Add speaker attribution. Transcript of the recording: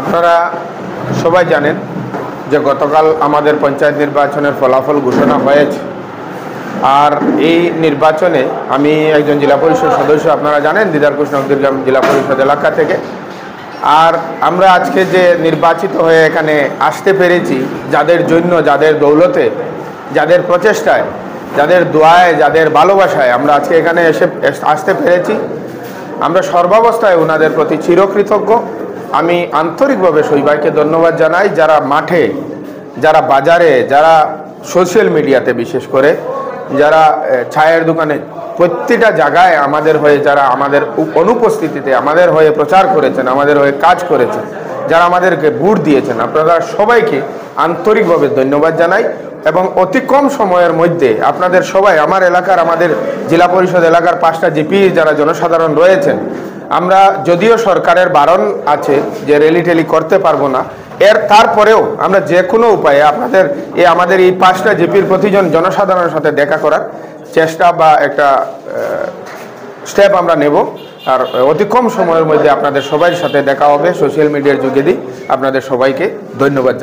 Speaker 1: আপনারা সবাই জানেন যে গতকাল আমাদের পঞ্চায়েত নির্বাচনের ফলাফল ঘোষণা হয়েছে। আর এই নির্বাচনে আমি একজন জেলা পরিষদ সদস্য, আপনারা জানেন, দিদারকুশ নকদিরগ্রাম জেলা পরিষদ এলাকা থেকে। আর আমরা আজকে যে নির্বাচিত হয়ে এখানে আসতে পেরেছি, যাদের জন্য, যাদের দৌলতে, যাদের প্রচেষ্টায়, যাদের দোয়ায়, যাদের ভালোবাসায় আমরা আজকে এখানে আসতে পেরেছি, আমরা সর্বাবস্থায় ওনাদের প্রতি চিরকৃতজ্ঞ। আমি আন্তরিকভাবে সবাইকে ধন্যবাদ জানাই, যারা মাঠে, যারা বাজারে, যারা সোশ্যাল মিডিয়াতে, বিশেষ করে যারা চায়ের দোকানে, প্রত্যেকটা জায়গায় আমাদের হয়ে, যারা আমাদের অনুপস্থিতিতে আমাদের হয়ে প্রচার করেছেন, আমাদের হয়ে কাজ করেছেন, যারা আমাদেরকে ভোট দিয়েছেন, আপনারা সবাইকে আন্তরিকভাবে ধন্যবাদ জানাই। এবং অতি কম সময়ের মধ্যে আপনাদের সবাই, আমার এলাকার, আমাদের জেলা পরিষদ এলাকার 5টা জিপি যারা জনসাধারণ রয়েছেন, আমরা যদিও সরকারের বারণ আছে যে র্যালি টেলি করতে পারবো না, তারপরেও আমরা যে কোনো উপায়ে আপনাদের আমাদের এই 5টা জিপির প্রতিজন জনসাধারণের সাথে দেখা করার চেষ্টা বা একটা স্টেপ আমরা নেব। আর অতি কম সময়ের মধ্যে আপনাদের সবাই সাথে দেখা হবে সোশ্যাল মিডিয়ার যুগে। আপনাদের সবাইকে ধন্যবাদ জানাই।